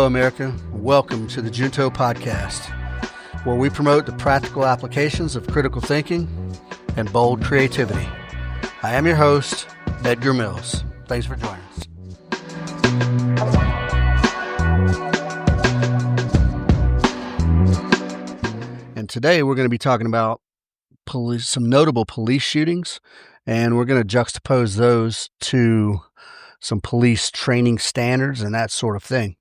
Hello, America. Welcome to the Junto Podcast, where we promote the practical applications of critical thinking and bold creativity. I am your host, Edgar Mills. Thanks for joining us. And today we're going to be talking about some notable police shootings, and we're going to juxtapose those to some police training standards and that sort of thing.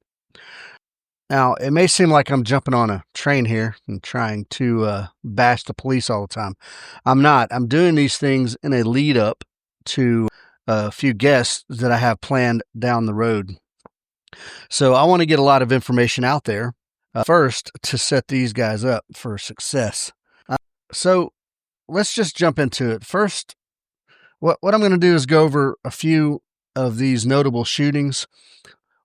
Now, it may seem like I'm jumping on a train here and trying to bash the police all the time. I'm not. I'm doing these things in a lead up to a few guests that I have planned down the road. So I want to get a lot of information out there first to set these guys up for success. So let's just jump into it. First, what I'm going to do is go over a few of these notable shootings.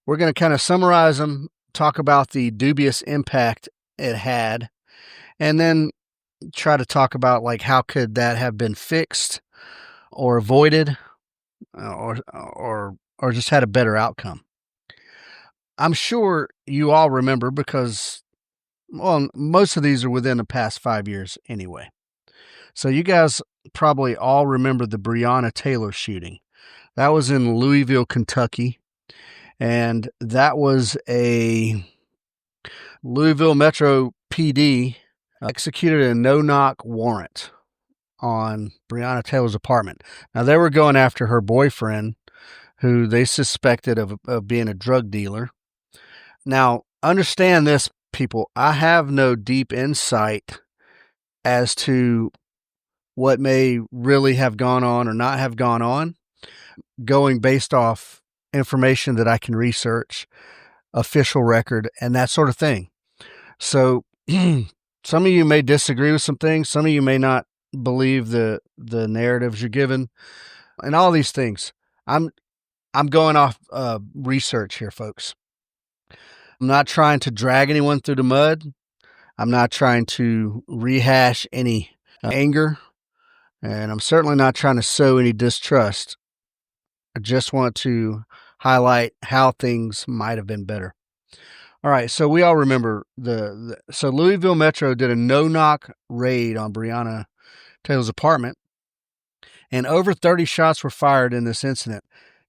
We're going to kind of summarize them, talk about the dubious impact it had, and then try to talk about like how could that have been fixed or avoided or just had a better outcome. I'm sure you all remember because, well, most of these are within the past 5 years anyway. So you guys probably all remember the Breonna Taylor shooting. That was in Louisville, Kentucky. And that was a Louisville Metro PD executed a no-knock warrant on Breonna Taylor's apartment. Now, they were going after her boyfriend, who they suspected of being a drug dealer. Now, understand this, people. I have no deep insight as to what may really have gone on or not have gone on, going based off information that I can research, official record, and that sort of thing. So some of you may disagree with some things. Some of you may not believe the narratives you're given and all these things. I'm going off research here, folks. I'm not trying to drag anyone through the mud. I'm not trying to rehash any anger, and I'm certainly not trying to sow any distrust. I just want to highlight how things might have been better. All right, so we all remember so Louisville Metro did a no-knock raid on Breonna Taylor's apartment, and over 30 shots were fired in this incident.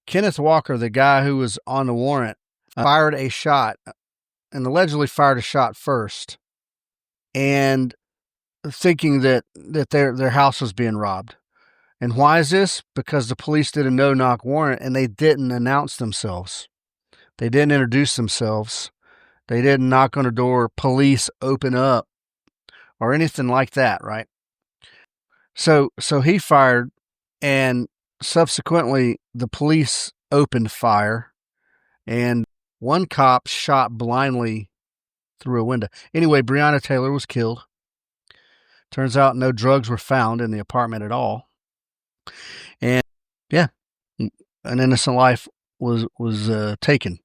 Kenneth Walker, the guy who was on the warrant, fired a shot and allegedly fired a shot first, and thinking that their house was being robbed. And why is this? Because the police did a no-knock warrant and they didn't announce themselves. They didn't introduce themselves. They didn't knock on a door, police open up, or anything like that, right? So he fired, and subsequently the police opened fire, and one cop shot blindly through a window. Anyway, Breonna Taylor was killed. Turns out no drugs were found in the apartment at all. And yeah, an innocent life was taken.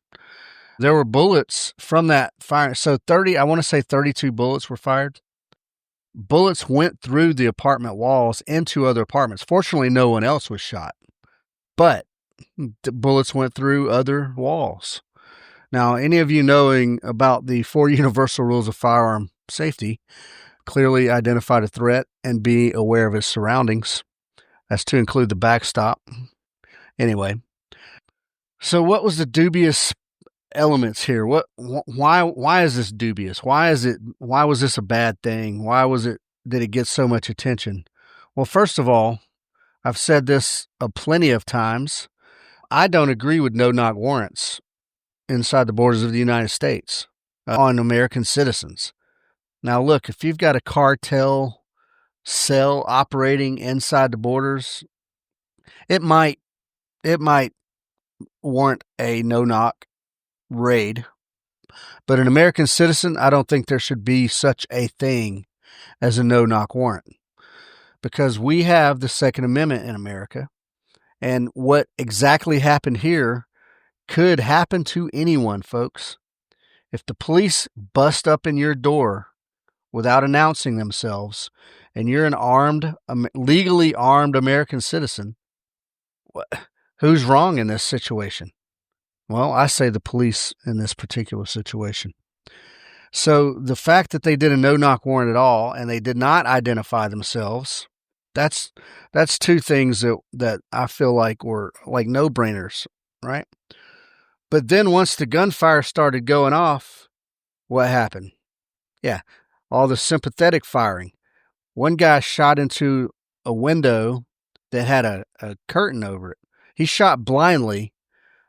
There were bullets from that fire. So I want to say 32 bullets were fired. Bullets went through the apartment walls into other apartments. Fortunately, no one else was shot, but the bullets went through other walls. Now, any of you knowing about the 4 universal rules of firearm safety, clearly identify a threat and be aware of its surroundings. That's to include the backstop. Anyway, so what was the dubious elements here? Why is this dubious? Why was this a bad thing? Did it get so much attention? Well, first of all, I've said this plenty of times. I don't agree with no-knock warrants inside the borders of the United States on American citizens. Now, look, if you've got a cartel cell operating inside the borders, it might warrant a no-knock raid. But an American citizen, I don't think there should be such a thing as a no-knock warrant, because we have the Second Amendment in America, and what exactly happened here could happen to anyone, folks. If the police bust up in your door without announcing themselves, and you're an legally armed American citizen, who's wrong in this situation? Well, I say the police in this particular situation. So the fact that they did a no-knock warrant at all and they did not identify themselves, that's two things that I feel like were like no-brainers, right? But then once the gunfire started going off, what happened? Yeah, all the sympathetic firing. One guy shot into a window that had a curtain over it. He shot blindly,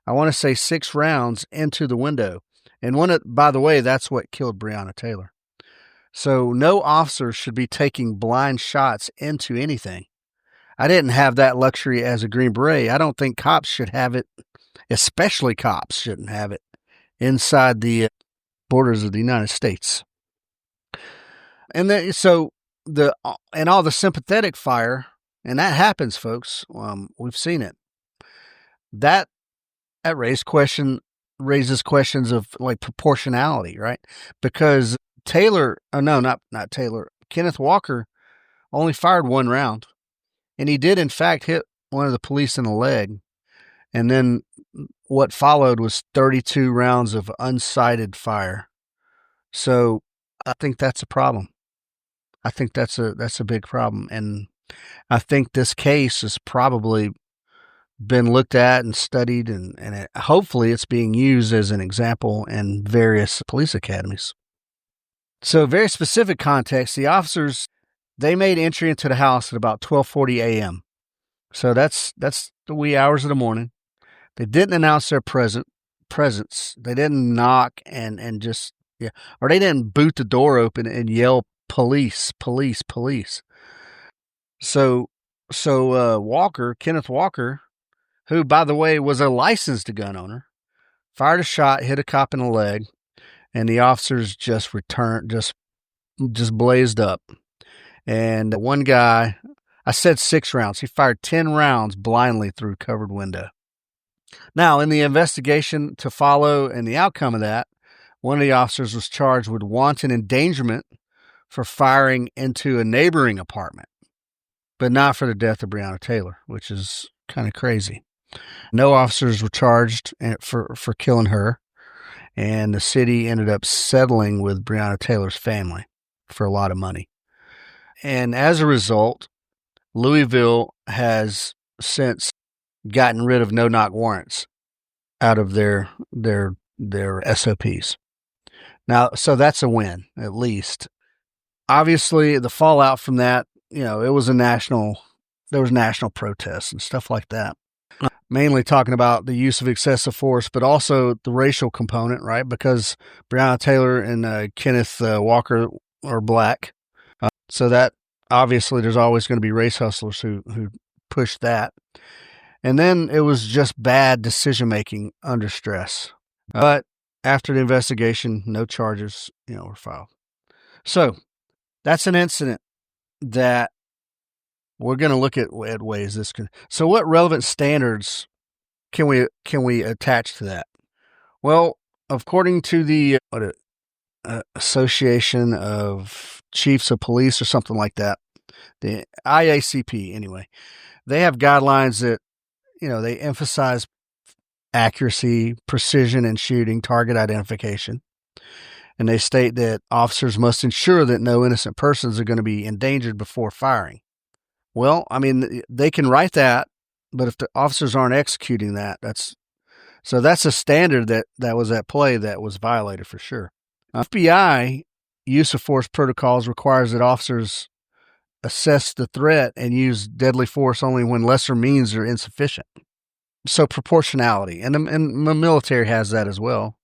I want to say 6 rounds into the window. And by the way, that's what killed Breonna Taylor. So no officer should be taking blind shots into anything. I didn't have that luxury as a Green Beret. I don't think cops should have it, especially cops shouldn't have it inside the borders of the United States. And then, so and all the sympathetic fire, and that happens, folks. We've seen it. That raises questions of like proportionality, right? Because Taylor, oh no, not Taylor, Kenneth Walker only fired 1 round, and he did in fact hit one of the police in the leg. And then what followed was 32 rounds of unsighted fire. So I think that's a problem. I think that's a big problem, and I think this case has probably been looked at and studied, and hopefully it's being used as an example in various police academies. So, very specific context, the officers, they made entry into the house at about 12:40 a.m. So that's the wee hours of the morning. They didn't announce their presence. They didn't knock and just, yeah, or they didn't boot the door open and yell, "Police, police, police." So Kenneth Walker, who, by the way, was a licensed gun owner, fired a shot, hit a cop in the leg, and the officers just blazed up. And one guy, I said 6 rounds, he fired 10 rounds blindly through covered window. Now, in the investigation to follow and the outcome of that, one of the officers was charged with wanton endangerment for firing into a neighboring apartment, but not for the death of Breonna Taylor, which is kind of crazy. No officers were charged for killing her, and the city ended up settling with Breonna Taylor's family for a lot of money. And as a result, Louisville has since gotten rid of no-knock warrants out of their SOPs. Now, so that's a win, at least. Obviously, the fallout from that, there was national protests and stuff like that. Mainly talking about the use of excessive force, but also the racial component, right? Because Breonna Taylor and Kenneth Walker are black. So that, obviously, there's always going to be race hustlers who push that. And then it was just bad decision-making under stress. But after the investigation, no charges, were filed. So that's an incident that we're going to look at ways this can. So what relevant standards can we attach to that? Well, according to the Association of Chiefs of Police or something like that, the IACP anyway, they have guidelines that, they emphasize accuracy, precision in shooting, target identification. And they state that officers must ensure that no innocent persons are going to be endangered before firing. Well, I mean, they can write that, but if the officers aren't executing that, that's a standard that was at play that was violated for sure. FBI use of force protocols requires that officers assess the threat and use deadly force only when lesser means are insufficient. So proportionality, and the military has that as well.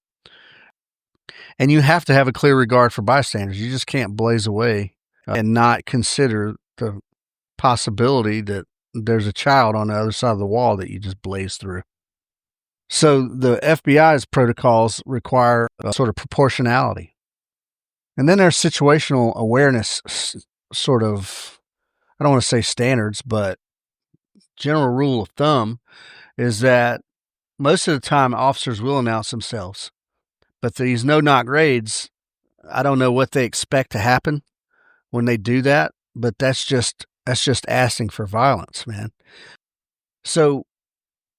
And you have to have a clear regard for bystanders. You just can't blaze away and not consider the possibility that there's a child on the other side of the wall that you just blaze through. So the FBI's protocols require a sort of proportionality. And then there's situational awareness sort of, I don't want to say standards, but general rule of thumb is that most of the time officers will announce themselves. But these no-knock raids, I don't know what they expect to happen when they do that, but that's just asking for violence, man. So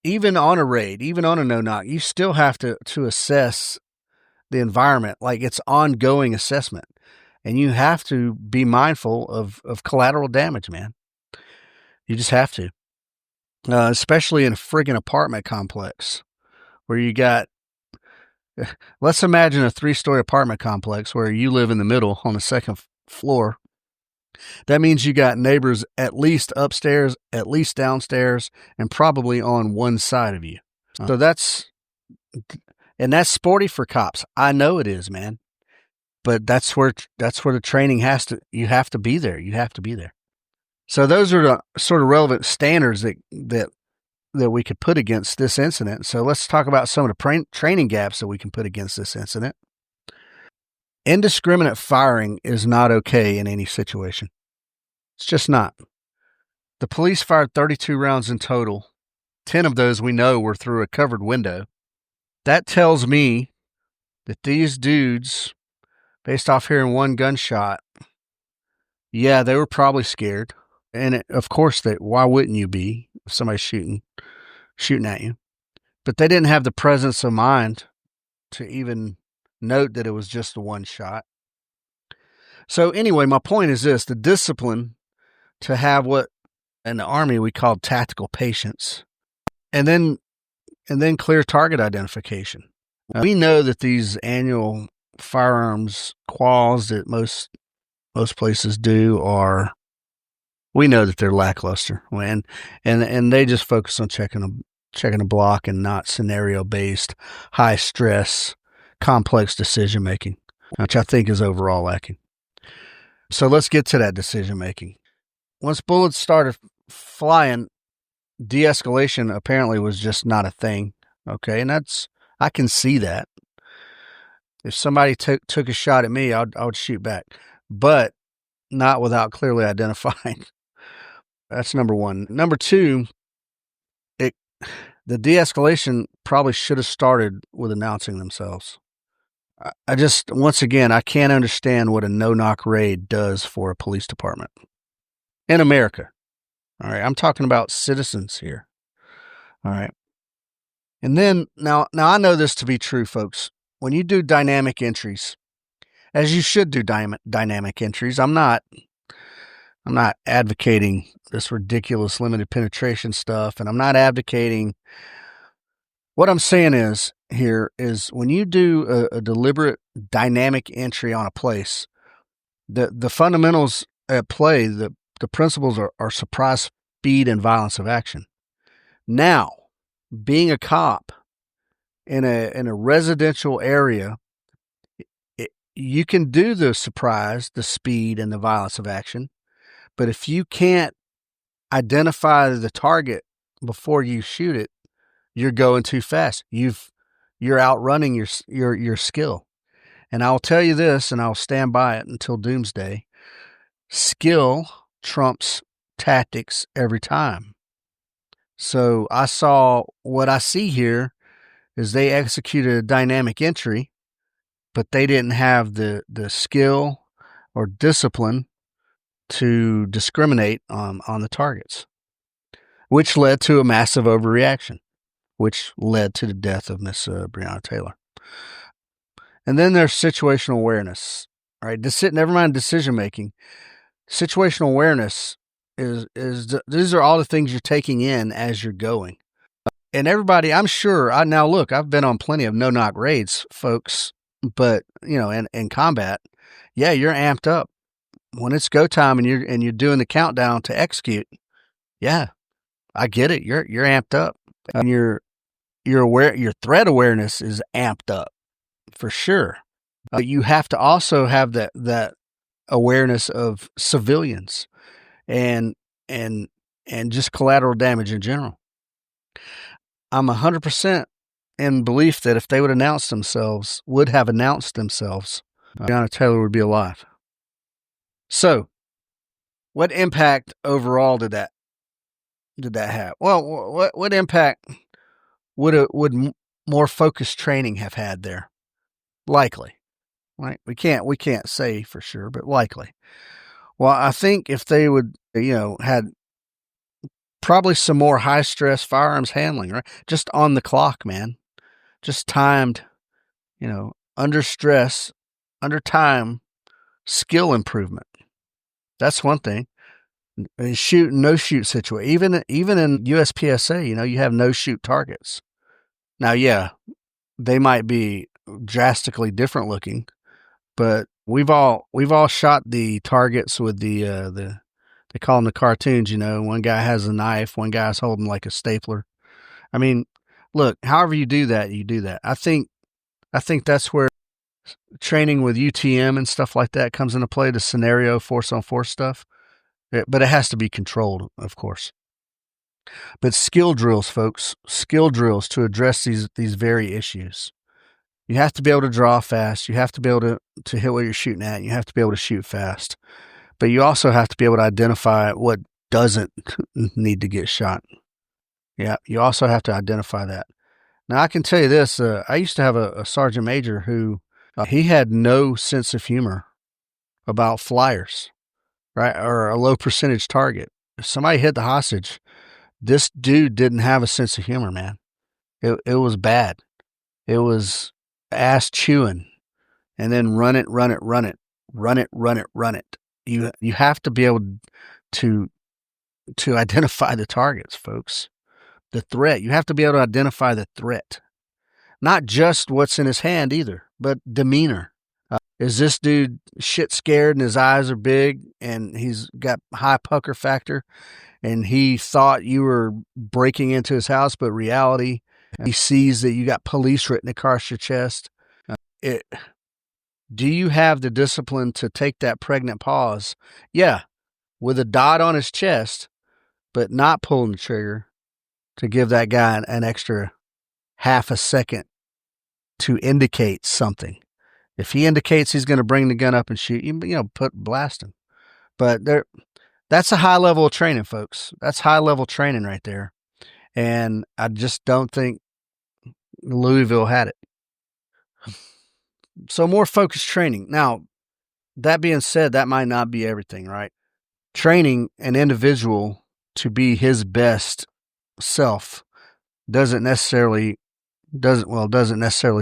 even on a raid, even on a no-knock, you still have to assess the environment. Like, it's ongoing assessment. And you have to be mindful of collateral damage, man. You just have to. Especially in a friggin' apartment complex where you got, let's imagine a 3-story apartment complex where you live in the middle on the second floor. That means you got neighbors at least upstairs, at least downstairs, and probably on one side of you. So that's sporty for cops. I know it is, man. But that's where the training you have to be there. You have to be there. So those are the sort of relevant standards that we could put against this incident. So let's talk about some of the training gaps that we can put against this incident. Indiscriminate firing is not okay in any situation. It's just not. The police fired 32 rounds in total. 10 of those we know were through a covered window. That tells me that these dudes, based off hearing one gunshot, yeah, they were probably scared. And of course, why wouldn't you be if somebody's shooting at you? But they didn't have the presence of mind to even note that it was just the one shot. So anyway, my point is this: the discipline to have what in the Army we called tactical patience, and then clear target identification. We know that these annual firearms quals that most places do we know that they're lackluster, and they just focus on checking a block and not scenario based, high stress, complex decision making, which I think is overall lacking. So let's get to that decision making. Once bullets started flying, de-escalation apparently was just not a thing. Okay, and I can see that. If somebody took a shot at me, I would shoot back, but not without clearly identifying. That's number one. Number two, the de-escalation probably should have started with announcing themselves. I just, once again, I can't understand what a no-knock raid does for a police department in America. All right, I'm talking about citizens here. All right. And then, now I know this to be true, folks. When you do dynamic entries, as you should do dynamic entries, I'm not advocating this ridiculous limited penetration stuff, and I'm not advocating. What I'm saying is when you do a deliberate dynamic entry on a place, the fundamentals at play, the principles are surprise, speed, and violence of action. Now, being a cop in a residential area, you can do the surprise, the speed, and the violence of action. But if you can't identify the target before you shoot it, you're going too fast. You're outrunning your skill. And I'll tell you this, and I'll stand by it until doomsday: skill trumps tactics every time. So what I see here is they executed a dynamic entry, but they didn't have the skill or discipline to discriminate on the targets, which led to a massive overreaction, which led to the death of Miss Breonna Taylor. And then there's situational awareness. All right, never mind decision making. Situational awareness is these are all the things you're taking in as you're going. And everybody, I'm sure. Now look, I've been on plenty of no-knock raids, folks, but in combat, yeah, you're amped up. When it's go time and you're doing the countdown to execute, yeah, I get it. You're amped up, and you're aware. Your threat awareness is amped up for sure. But you have to also have that awareness of civilians and just collateral damage in general. I'm 100% in belief that if they would have announced themselves, Breonna Taylor would be alive. So, what impact overall did that have? Well, what impact would more focused training have had there? Likely, right? We can't say for sure, but likely. Well, I think if they would, had probably some more high-stress firearms handling, right? Just on the clock, man. Just timed, under stress, under time, skill improvement. That's one thing. Shoot, no shoot situation. Even in USPSA, you have no shoot targets. Now, yeah, they might be drastically different looking, but we've all shot the targets with the they call them the cartoons. One guy has a knife, one guy's holding like a stapler. I mean, look, however you do that, you do that. I think that's where training with UTM and stuff like that comes into play. The scenario force on force stuff. But it has to be controlled, of course. But skill drills, folks, skill drills to address these very issues. You have to be able to draw fast. You have to be able to hit what you're shooting at. You have to be able to shoot fast. But you also have to be able to identify what doesn't need to get shot. Yeah, you also have to identify that. Now, I can tell you this. I used to have a sergeant major who he had no sense of humor about flyers. Right, or a low percentage target. If somebody hit the hostage, this dude didn't have a sense of humor, man. It was bad. It was ass chewing, and then run it. You have to be able to identify the targets, folks. The threat. You have to be able to identify the threat, not just what's in his hand either, but demeanor. Is this dude shit scared and his eyes are big and he's got high pucker factor and he thought you were breaking into his house, but reality, he sees that you got police written across your chest? Do you have the discipline to take that pregnant pause? Yeah, with a dot on his chest, but not pulling the trigger to give that guy an extra half a second to indicate something. If he indicates he's going to bring the gun up and shoot you, blast him. But that's a high level of training, folks. That's high level training right there. And I just don't think Louisville had it. So more focused training. Now, that being said, that might not be everything, right? Training an individual to be his best self doesn't necessarily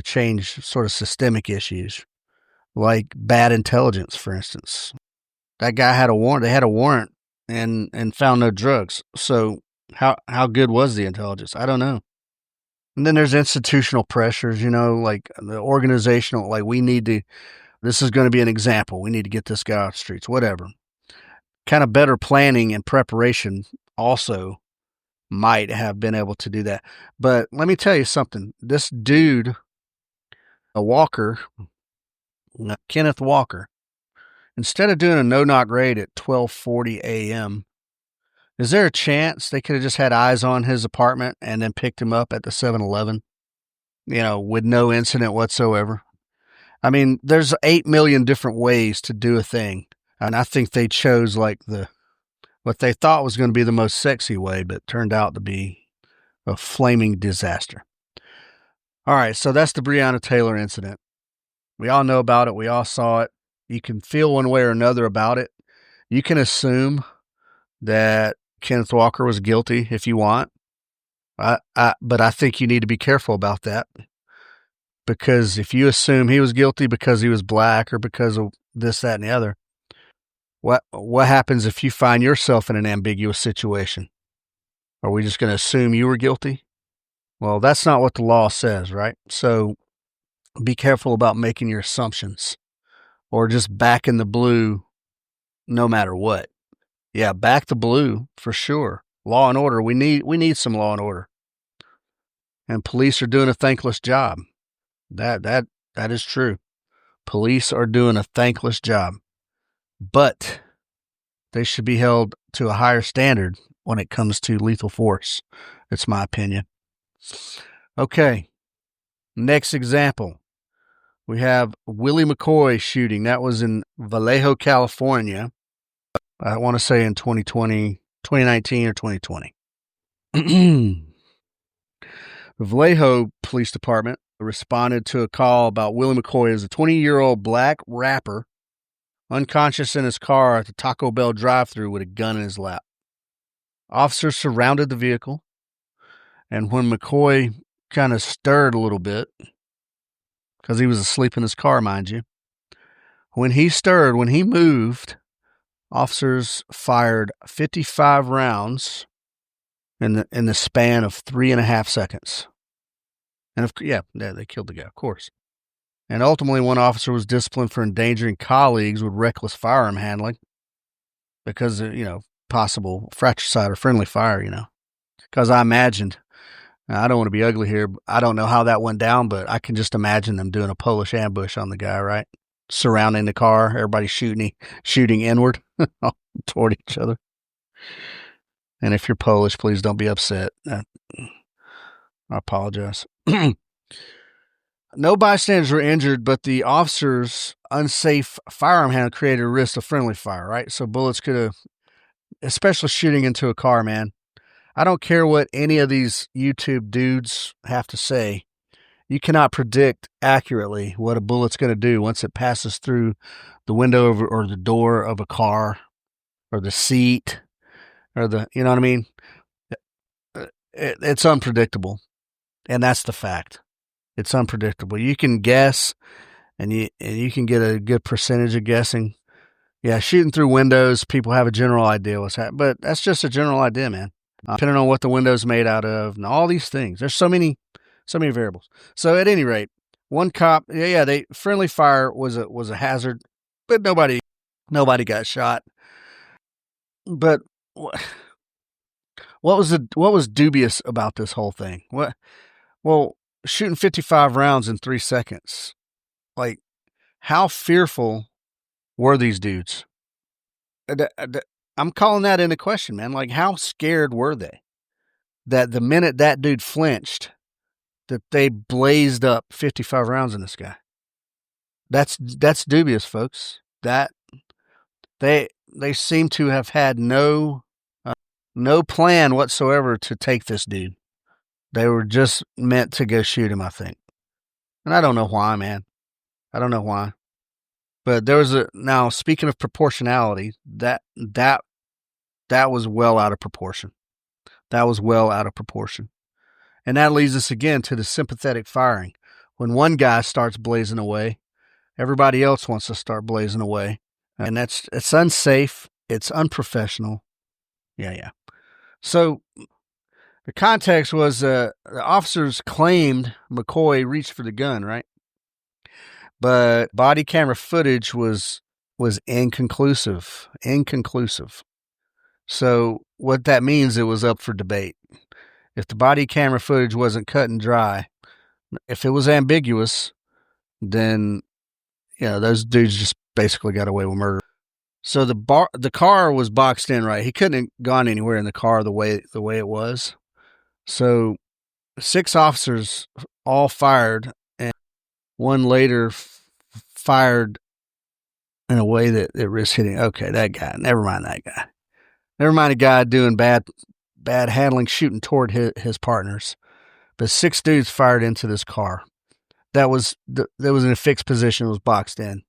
change sort of systemic issues like bad intelligence, for instance. That guy had a warrant. They had a warrant and found no drugs. So how good was the intelligence? I don't know. And then there's institutional pressures, like the organizational, like this is going to be an example. We need to get this guy off the streets, whatever. Kind of better planning and preparation also might have been able to do that. But let me tell you something. This dude, Kenneth Walker, instead of doing a no-knock raid at 12:40 a.m., is there a chance they could have just had eyes on his apartment and then picked him up at the 7-Eleven, with no incident whatsoever? I mean, there's 8 million different ways to do a thing. And I think they chose what they thought was going to be the most sexy way, but turned out to be a flaming disaster. All right, so that's the Breonna Taylor incident. We all know about it. We all saw it. You can feel one way or another about it. You can assume that Kenneth Walker was guilty if you want. But I think you need to be careful about that, because if you assume he was guilty because he was black or because of this, that, and the other, what happens if you find yourself in an ambiguous situation? Are we just going to assume you were guilty? Well, that's not what the law says, right? So be careful about making your assumptions or just backing the blue no matter what. Yeah, back the blue for sure. Law and order. We need some law and order. And police are doing a thankless job. That is true. Police are doing a thankless job. But they should be held to a higher standard when it comes to lethal force. It's my opinion. Okay. Next example. We have Willie McCoy shooting. That was in Vallejo, California. I want to say in 2019 or 2020. The Vallejo Police Department responded to a call about Willie McCoy as a 20-year-old black rapper unconscious in his car at the Taco Bell drive-thru with a gun in his lap. Officers surrounded the vehicle, and when McCoy kind of stirred a little bit, because he was asleep in his car, mind you, when he stirred, when he moved, officers fired 55 rounds in the span of 3.5 seconds. And they killed the guy, of course. And ultimately, one officer was disciplined for endangering colleagues with reckless firearm handling because of, possible fratricide or friendly fire, Because I imagined, I don't want to be ugly here, I don't know how that went down, but I can just imagine them doing a Polish ambush on the guy, right? Surrounding the car, everybody shooting inward toward each other. And if you're Polish, please don't be upset. I apologize. No bystanders were injured, but the officer's unsafe firearm handling created a risk of friendly fire, right? So bullets could have, especially shooting into a car, man. I don't care what any of these YouTube dudes have to say. You cannot predict accurately what a bullet's going to do once it passes through the window or the door of a car or the seat or you know what I mean? It's unpredictable. And that's the fact. It's unpredictable. You can guess, and you can get a good percentage of guessing. Yeah, shooting through windows, people have a general idea what's happening, but that's just a general idea, man. Depending on what the window's made out of, and all these things. There's so many variables. So at any rate, one cop, friendly fire was a hazard, but nobody got shot. But what was dubious about this whole thing? Well, shooting 55 rounds in 3 seconds. Like, how fearful were these dudes? I'm calling that into question, man. Like, how scared were they? That the minute that dude flinched, that they blazed up 55 rounds in this guy. That's dubious, folks. That they seem to have had no plan whatsoever to take this dude. They were just meant to go shoot him, I think. And I don't know why, man. I don't know why. But there was now, speaking of proportionality, that was well out of proportion. That was well out of proportion. And that leads us again to the sympathetic firing. When one guy starts blazing away, everybody else wants to start blazing away. And it's unsafe. It's unprofessional. Yeah. So the context was the officers claimed McCoy reached for the gun, right? But body camera footage was inconclusive. So what that means, it was up for debate. If the body camera footage wasn't cut and dry, if it was ambiguous, then those dudes just basically got away with murder. So the car was boxed in, right? He couldn't have gone anywhere in the car the way it was. So 6 officers all fired, and one later fired in a way that risked hitting. Okay, that guy. Never mind that guy. Never mind a guy doing bad handling, shooting toward his partners. But 6 dudes fired into this car. That was in a fixed position. It was boxed in.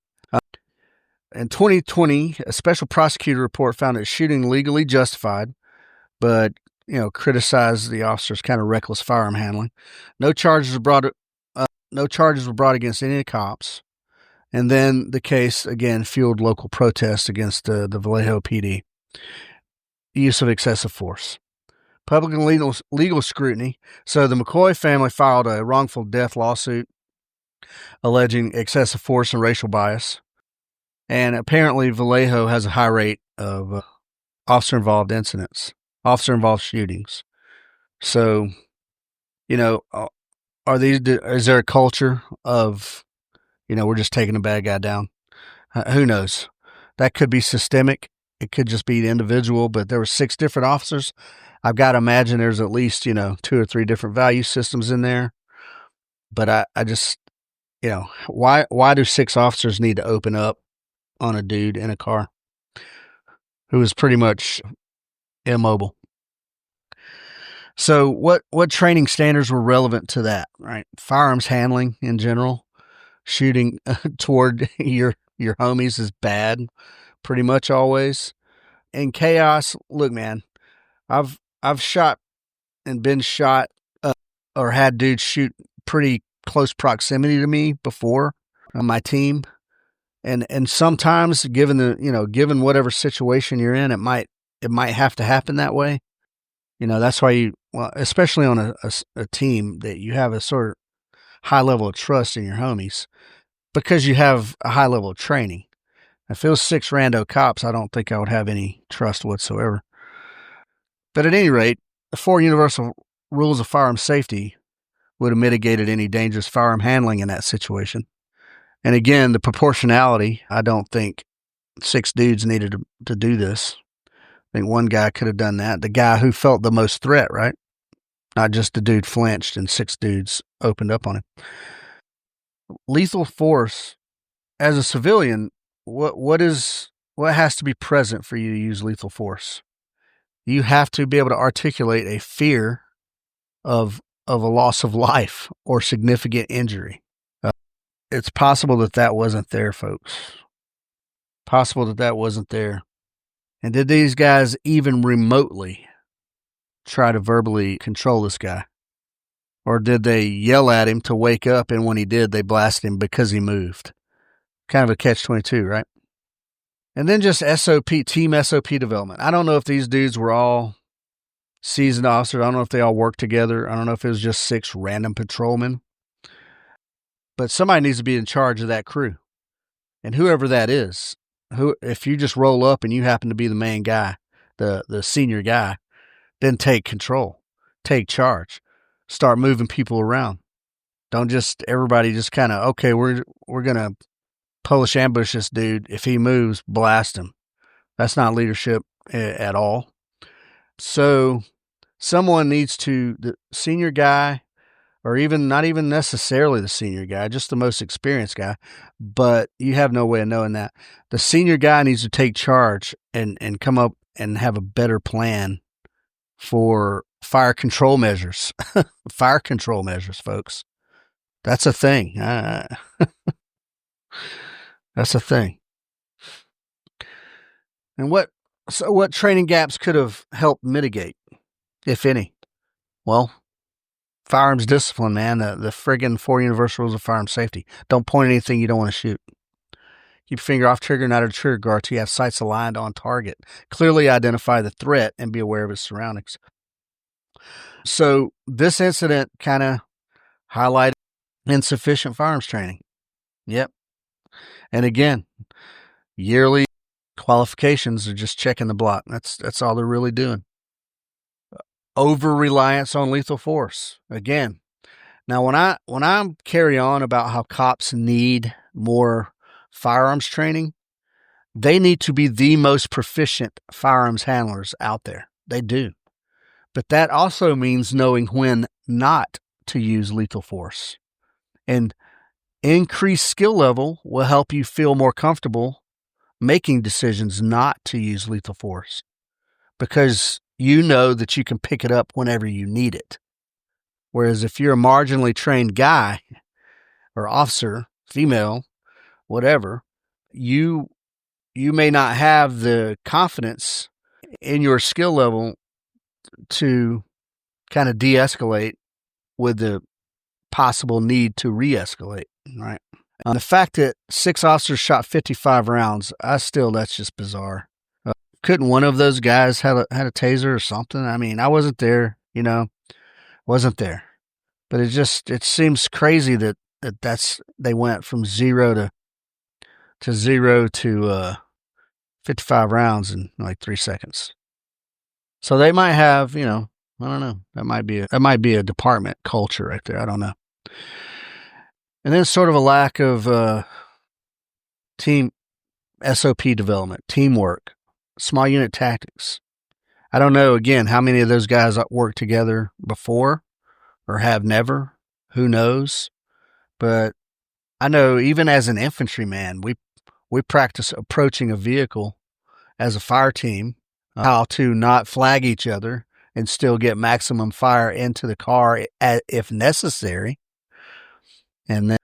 In 2020, a special prosecutor report found that shooting legally justified, but criticized the officer's kind of reckless firearm handling. No charges were brought against any of the cops. And then the case again fueled local protests against the Vallejo PD. Use of excessive force. Public and legal scrutiny. So the McCoy family filed a wrongful death lawsuit alleging excessive force and racial bias. And apparently Vallejo has a high rate of officer-involved incidents, officer-involved shootings. So, is there a culture of, we're just taking a bad guy down? Who knows? That could be systemic. It could just be the individual, but there were 6 different officers. I've got to imagine there's at least, 2 or 3 different value systems in there. But I just, why do 6 officers need to open up on a dude in a car who is pretty much immobile? So what training standards were relevant to that, right? Firearms handling in general, shooting toward your homies is bad, pretty much always. In chaos, look, man, I've shot and been shot or had dudes shoot pretty close proximity to me before on my team. And sometimes given whatever situation you're in, it might have to happen that way. That's why especially on a team that you have a sort of high level of trust in your homies because you have a high level of training. If it was 6 rando cops, I don't think I would have any trust whatsoever. But at any rate, the 4 universal rules of firearm safety would have mitigated any dangerous firearm handling in that situation. And again, the proportionality, I don't think 6 dudes needed to do this. I think one guy could have done that. The guy who felt the most threat, right? Not just the dude flinched and 6 dudes opened up on him. Lethal force, as a civilian, what has to be present for you to use lethal force? You have to be able to articulate a fear of a loss of life or significant injury. It's possible that wasn't there, folks. Possible that wasn't there. And did these guys even remotely try to verbally control this guy? Or did they yell at him to wake up, and when he did, they blasted him because he moved? Kind of a catch-22, right? And then just team SOP development. I don't know if these dudes were all seasoned officers. I don't know if they all worked together. I don't know if it was just 6 random patrolmen. But somebody needs to be in charge of that crew. And whoever that is, if you just roll up and you happen to be the main guy, the senior guy, then take control, take charge, start moving people around. Don't just everybody just kind of, okay, we're going to Polish ambush this dude. If he moves, blast him. That's not leadership at all. So someone needs the senior guy, or even not even necessarily the senior guy, just the most experienced guy, but you have no way of knowing that. The senior guy needs to take charge and come up and have a better plan for fire control measures. Fire control measures, folks. That's a thing. That's a thing. And what training gaps could have helped mitigate, if any? Well, firearms discipline, man. The friggin' 4 universal rules of firearm safety. Don't point at anything you don't want to shoot. Keep your finger off trigger, not a trigger guard, till you have sights aligned on target. Clearly identify the threat and be aware of its surroundings. So this incident kind of highlighted insufficient firearms training. Yep. And again, yearly qualifications are just checking the block. That's all they're really doing. Over-reliance on lethal force. Again, now when I carry on about how cops need more firearms training, they need to be the most proficient firearms handlers out there. They do. But that also means knowing when not to use lethal force. And increased skill level will help you feel more comfortable making decisions not to use lethal force, because you know that you can pick it up whenever you need it. Whereas if you're a marginally trained guy or officer, female, whatever, you may not have the confidence in your skill level to kind of de-escalate with the possible need to re-escalate, right? The fact that 6 officers shot 55 rounds, that's just bizarre. Couldn't one of those guys had a taser or something? I mean, I wasn't there, wasn't there. But it seems crazy that they went from 0 to 55 rounds in like 3 seconds. So they might have, I don't know. That might be a department culture right there. I don't know. And then sort of a lack of team SOP development, teamwork, small unit tactics. I don't know, again, how many of those guys worked together before or have never. Who knows? But I know even as an infantryman, we practice approaching a vehicle as a fire team, how to not flag each other and still get maximum fire into the car if necessary. And then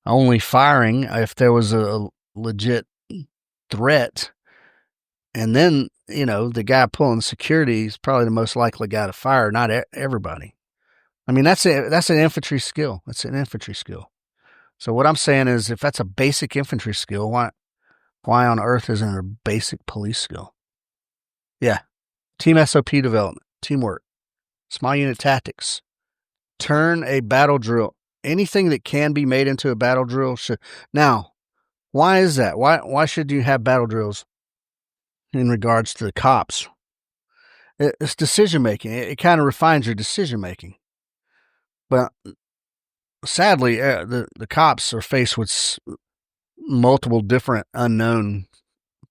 only firing if there was a legit threat And then, the guy pulling security is probably the most likely guy to fire, not everybody. I mean, that's an infantry skill. It's an infantry skill. So what I'm saying is, if that's a basic infantry skill, why on earth isn't it a basic police skill? Yeah. Team SOP development, teamwork, small unit tactics, turn a battle drill. Anything that can be made into a battle drill should. Now, why is that? Why should you have battle drills in regards to the cops? It's decision making. It kind of refines your decision making. But sadly, the cops are faced with multiple different unknown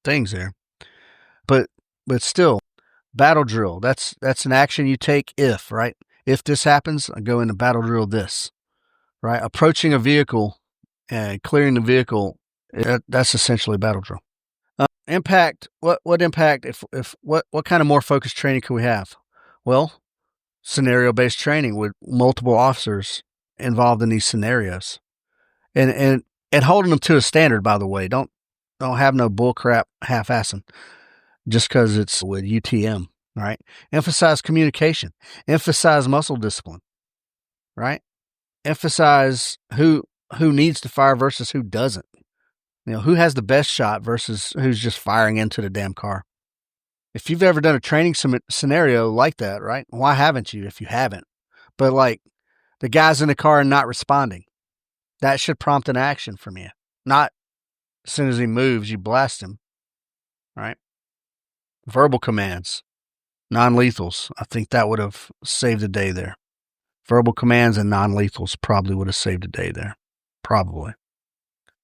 things there. But still, battle drill. That's an action you take if, right? If this happens, I go into battle drill this, right? Approaching a vehicle and clearing the vehicle, that's essentially battle drill. Impact. What impact? What kind of more focused training could we have? Well, scenario-based training with multiple officers involved in these scenarios, and holding them to a standard. By the way, don't have no bullcrap half-assing just because it's with UTM. Right? Emphasize communication. Emphasize muscle discipline. Right? Emphasize who needs to fire versus who doesn't. Who has the best shot versus who's just firing into the damn car. If you've ever done a training scenario like that, right? Why haven't you if you haven't? But like the guy's in the car and not responding, that should prompt an action from you. Not as soon as he moves, you blast him, right? Verbal commands, non-lethals. I think that would have saved the day there. Verbal commands and non-lethals probably would have saved the day there. Probably.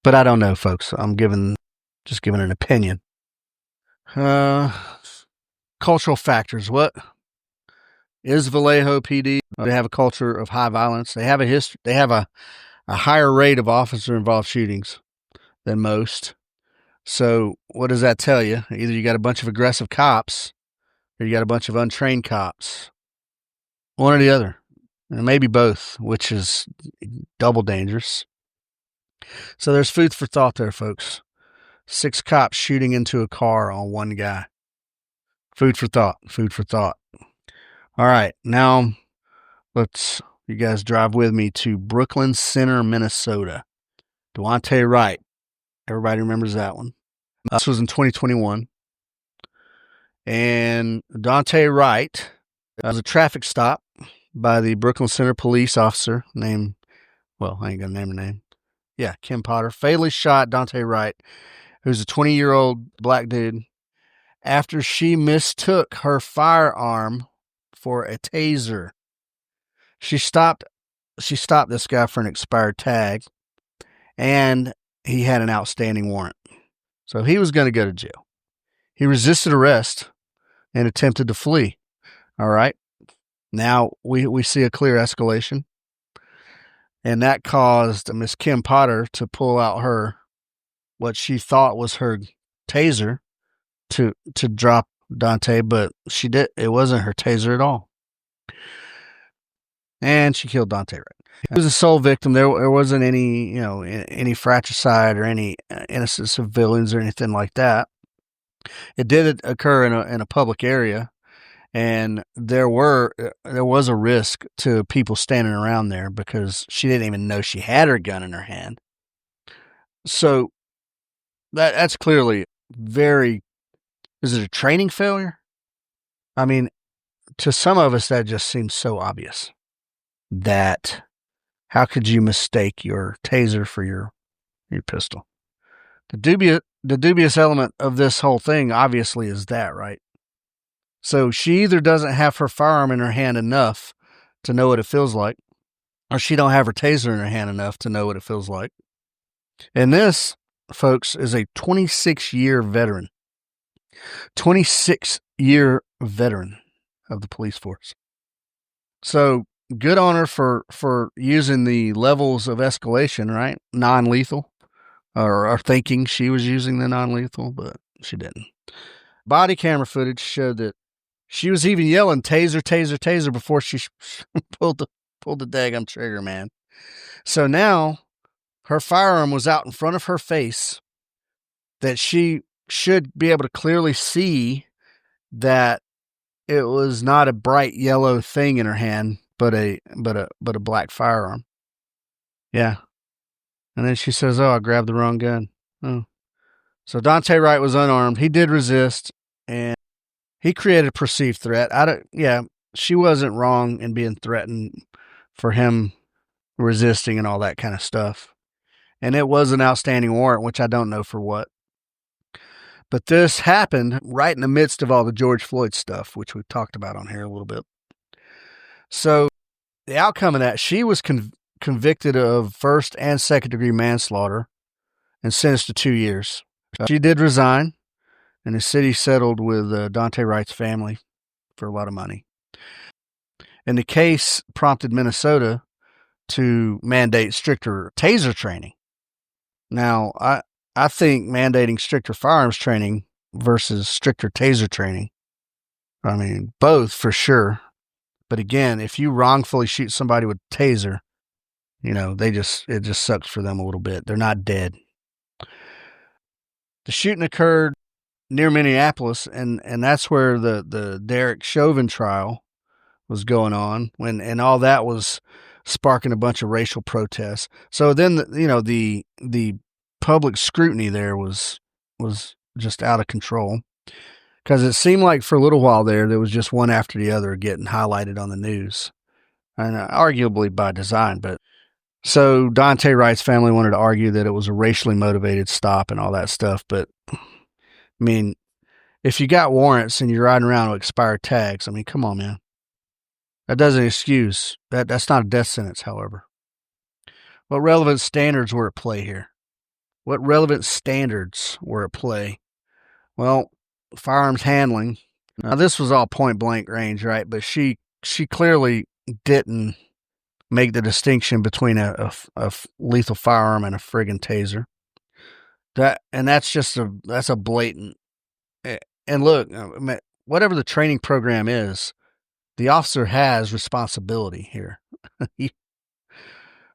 But I don't know, folks. I'm just giving an opinion. Cultural factors. What is Vallejo PD? They have a culture of high violence. They have a history. They have a higher rate of officer-involved shootings than most. So what does that tell you? Either you got a bunch of aggressive cops or you got a bunch of untrained cops. One or the other. And maybe both, which is double dangerous. So there's food for thought there, folks. 6 cops shooting into a car on one guy. Food for thought. Food for thought. All right. Now, you guys drive with me to Brooklyn Center, Minnesota. Daunte Wright. Everybody remembers that one. This was in 2021. And Daunte Wright was a traffic stop by the Brooklyn Center police officer named, I ain't going to name her name. Yeah, Kim Potter. Fatally shot Daunte Wright, who's a 20-year-old black dude, after she mistook her firearm for a taser. She stopped this guy for an expired tag, and he had an outstanding warrant. So he was going to go to jail. He resisted arrest and attempted to flee. All right. Now we see a clear escalation. And that caused Miss Kim Potter to pull out what she thought was her taser to drop Daunte, but it wasn't her taser at all. And she killed Daunte Wright. He was a sole victim. There wasn't any fratricide or any innocent civilians or anything like that. It did occur in a public area. And there was a risk to people standing around there because she didn't even know she had her gun in her hand. So that's clearly is it a training failure? I mean, to some of us, that just seems so obvious that how could you mistake your taser for your pistol? The dubious element of this whole thing obviously is that, right? So she either doesn't have her firearm in her hand enough to know what it feels like, or she don't have her taser in her hand enough to know what it feels like. And this, folks, is a 26-year veteran. 26-year veteran of the police force. So good on her for using the levels of escalation, right? Non-lethal, or thinking she was using the non-lethal, but she didn't. Body camera footage showed that she was even yelling taser, taser, taser before she pulled the daggum trigger, man. So now her firearm was out in front of her face that she should be able to clearly see that it was not a bright yellow thing in her hand, but a black firearm. Yeah. And then she says, "Oh, I grabbed the wrong gun." Oh. So Daunte Wright was unarmed. He did resist, and he created a perceived threat. She wasn't wrong in being threatened for him resisting and all that kind of stuff. And it was an outstanding warrant, which I don't know for what. But this happened right in the midst of all the George Floyd stuff, which we've talked about on here a little bit. So the outcome of that, she was convicted of first and second degree manslaughter and sentenced to 2 years. She did resign, and the city settled with Daunte Wright's family for a lot of money. And the case prompted Minnesota to mandate stricter taser training. Now, I think mandating stricter firearms training versus stricter taser training, I mean, both for sure. But again, if you wrongfully shoot somebody with a taser, it just sucks for them a little bit. They're not dead. The shooting occurred near Minneapolis, and that's where the Derek Chauvin trial was going on, and all that was sparking a bunch of racial protests. So then, the public scrutiny there was just out of control, because it seemed like for a little while there was just one after the other getting highlighted on the news, and arguably by design. But so Daunte Wright's family wanted to argue that it was a racially motivated stop and all that stuff. But I mean, if you got warrants and you're riding around with expired tags, I mean, come on, man. That doesn't excuse that. That's not a death sentence, however. What relevant standards were at play here? What relevant standards were at play? Well, firearms handling. Now, this was all point blank range, right? But she clearly didn't make the distinction between a lethal firearm and a friggin' taser. That's a blatant. And look, whatever the training program is, the officer has responsibility here.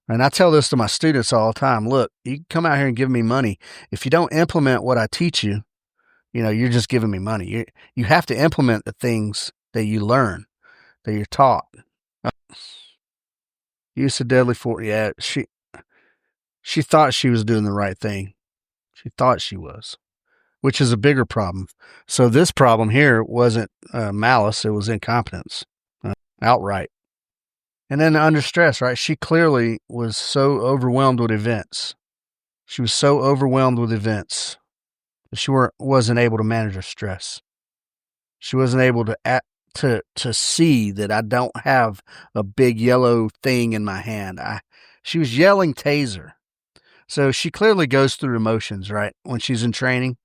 And I tell this to my students all the time. Look, you can come out here and give me money. If you don't implement what I teach you, you're just giving me money. You have to implement the things that you learn, that you're taught. Use of deadly force. Yeah, she thought she was doing the right thing. She thought she was, which is a bigger problem. So this problem here wasn't malice. It was incompetence, outright. And then under stress, right? She clearly was so overwhelmed with events. She was so overwhelmed with events that she wasn't able to manage her stress. She wasn't able to see that I don't have a big yellow thing in my hand. She was yelling taser. So she clearly goes through emotions, right? When she's in training,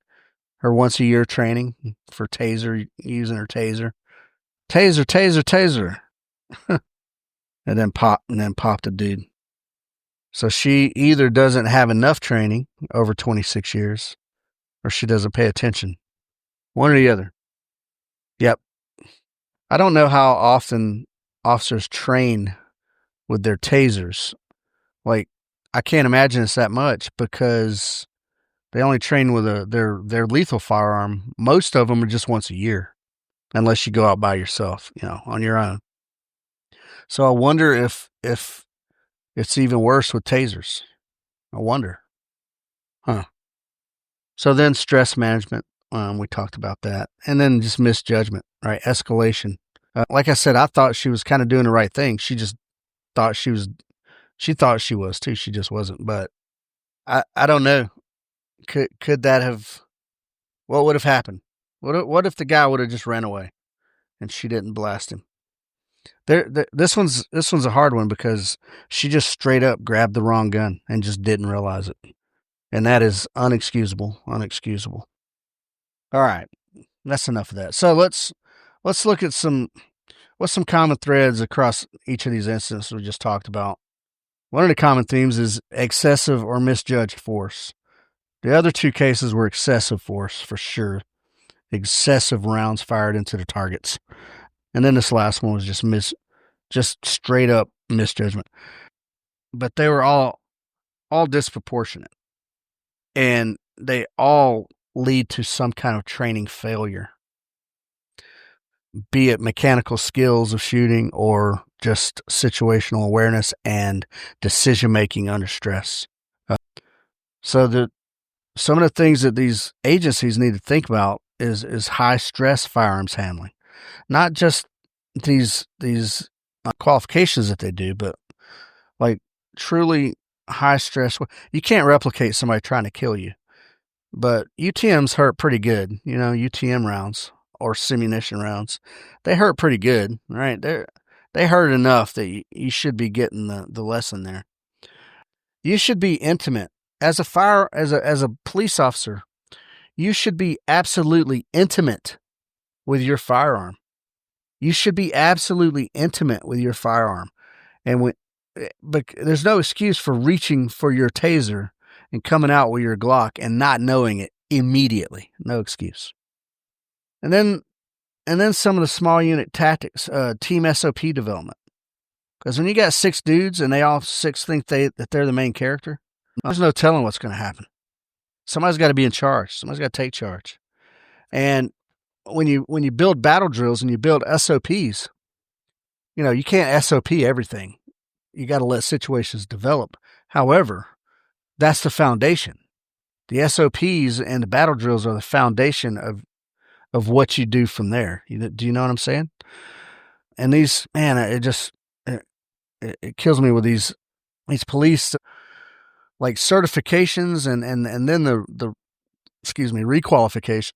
her once a year training for taser, using her taser. Taser, taser, taser. And then popped a dude. So she either doesn't have enough training over 26 years, or she doesn't pay attention. One or the other. Yep. I don't know how often officers train with their tasers. Like, I can't imagine it's that much, because they only train with their lethal firearm. Most of them are just once a year, unless you go out by yourself, on your own. So I wonder if it's even worse with tasers. I wonder. Huh. So then stress management, we talked about that. And then just misjudgment, right? Escalation. Like I said, I thought she was kind of doing the right thing. She just thought she thought she was too. She just wasn't. But I don't know. Could that have, what would have happened? What if the guy would have just ran away and she didn't blast him? This one's a hard one, because she just straight up grabbed the wrong gun and just didn't realize it. And that is unexcusable. All right. That's enough of that. So let's look at what's some common threads across each of these incidents we just talked about. One of the common themes is excessive or misjudged force. The other two cases were excessive force, for sure. Excessive rounds fired into the targets. And then this last one was just straight up misjudgment. But they were all disproportionate. And they all lead to some kind of training failure, be it mechanical skills of shooting or just situational awareness and decision-making under stress. So some of the things that these agencies need to think about is high-stress firearms handling. Not just these qualifications that they do, but like truly high-stress. You can't replicate somebody trying to kill you, but UTMs hurt pretty good. UTM rounds or simunition rounds, they hurt pretty good, right? They hurt enough that you should be getting the lesson there. You should be intimate as a police officer. You should be absolutely intimate with your firearm. You should be absolutely intimate with your firearm, but there's no excuse for reaching for your taser and coming out with your Glock and not knowing it immediately. No excuse. And then some of the small unit tactics, team SOP development. Because when you got 6 dudes and they all 6 think that they're the main character, there's no telling what's going to happen. Somebody's got to be in charge. Somebody's got to take charge. And when you build battle drills and you build SOPs, you can't SOP everything. You got to let situations develop. However, that's the foundation. The SOPs and the battle drills are the foundation of what you do from there. Do you know what I'm saying? And these, man, it kills me with these police like certifications and then the requalifications.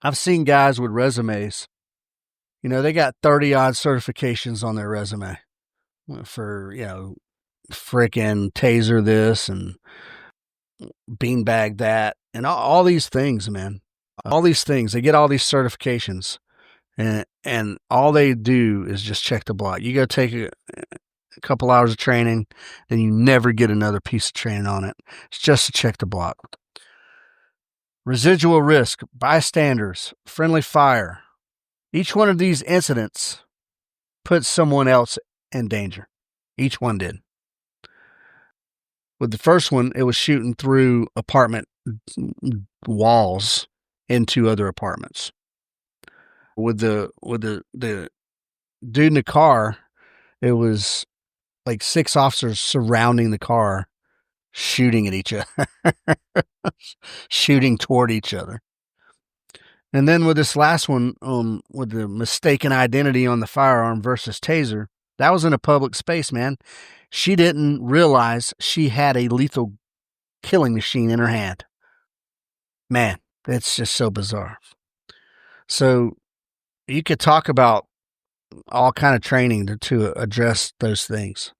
I've seen guys with resumes, they got 30 odd certifications on their resume for, frickin' taser this and beanbag that and all these things, man. All these things, they get all these certifications and all they do is just check the block. You go take a couple hours of training, then you never get another piece of training on it. It's just to check the block. Residual risk, bystanders, friendly fire. Each one of these incidents puts someone else in danger. Each one did. With the first one, it was shooting through apartment walls into other apartments. With the dude in the car, it was like 6 officers surrounding the car, shooting at each other, shooting toward each other. And then with this last one, with the mistaken identity on the firearm versus taser, that was in a public space, man. She didn't realize she had a lethal killing machine in her hand. Man, it's just so bizarre. So you could talk about all kind of training to address those things.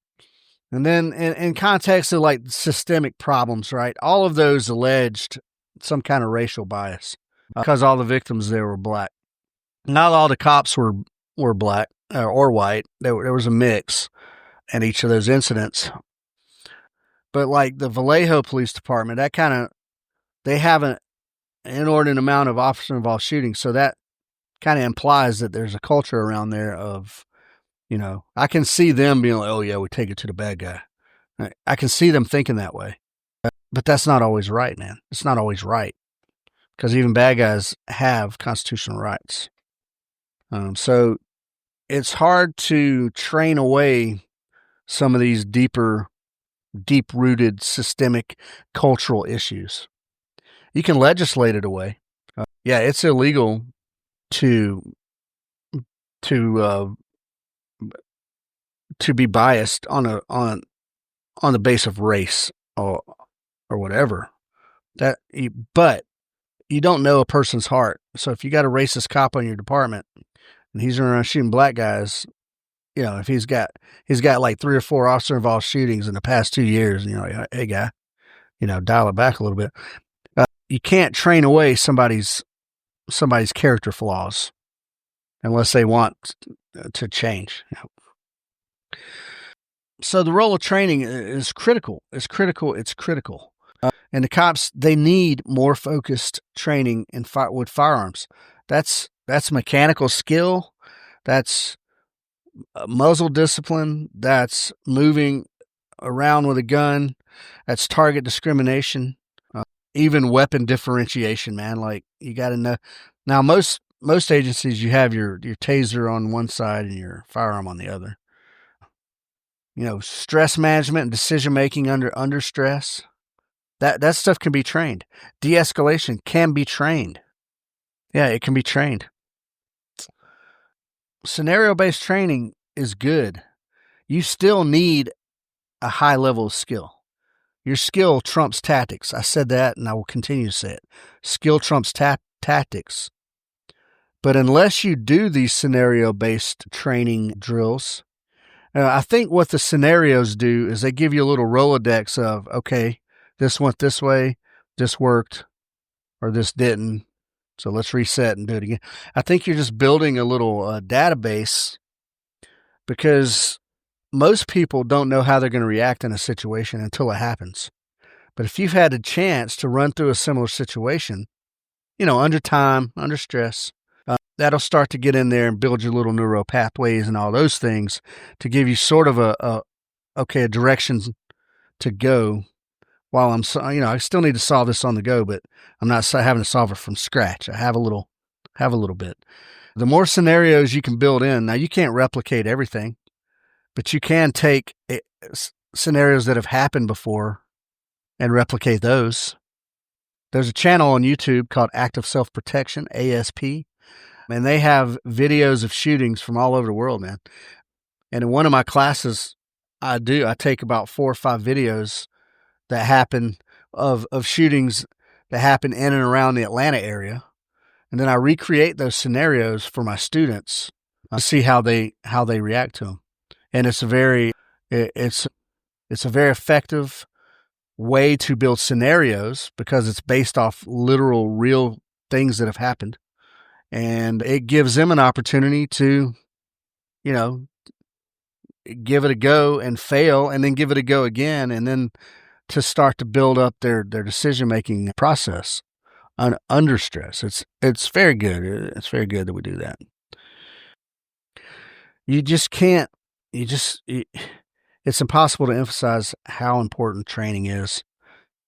And then in context of like systemic problems, right? All of those alleged some kind of racial bias because all the victims there were black. Not all the cops were black or white. There was a mix in each of those incidents. But like the Vallejo Police Department, they have an inordinate amount of officer-involved shooting. So that kind of implies that there's a culture around there of, I can see them being like, oh yeah, we take it to the bad guy. I can see them thinking that way. But that's not always right, man. It's not always right. Because even bad guys have constitutional rights. So it's hard to train away some of these deep-rooted systemic cultural issues. You can legislate it away. Yeah, it's illegal to be biased on the base of race or whatever. But you don't know a person's heart. So if you got a racist cop on your department and he's running around shooting black guys, if he's got like 3 or 4 officer involved shootings in the past 2 years, hey guy, dial it back a little bit. You can't train away somebody's character flaws unless they want to change. So the role of training is critical. It's critical. And the cops, they need more focused training with firearms. That's mechanical skill. That's muzzle discipline. That's moving around with a gun. That's target discrimination. even weapon differentiation, man. Like, you got to know. Now, most agencies, you have your taser on one side and your firearm on the other. Stress management and decision making under stress. That stuff can be trained. De-escalation can be trained. Yeah, it can be trained. Scenario-based training is good. You still need a high level of skill. Your skill trumps tactics. I said that, and I will continue to say it. Skill trumps tactics. But unless you do these scenario-based training drills, I think what the scenarios do is they give you a little Rolodex of, okay, this went this way, this worked, or this didn't. So let's reset and do it again. I think you're just building a little database, because most people don't know how they're going to react in a situation until it happens. But if you've had a chance to run through a similar situation, under time, under stress, that'll start to get in there and build your little neural pathways and all those things to give you sort of a direction to go. While I still need to solve this on the go, but I'm not having to solve it from scratch. I have a little bit. The more scenarios you can build in, now you can't replicate everything, but you can take scenarios that have happened before and replicate those. There's a channel on YouTube called Active Self-Protection, ASP, and they have videos of shootings from all over the world, man. And in one of my classes, I take about 4 or 5 videos that happen of shootings that happen in and around the Atlanta area. And then I recreate those scenarios for my students to see how they react to them. And it's a very effective way to build scenarios, because it's based off literal, real things that have happened. And it gives them an opportunity to, give it a go and fail, and then give it a go again, and then to start to build up their decision-making process under stress. It's very good. It's very good that we do that. You just can't, it's impossible to emphasize how important training is,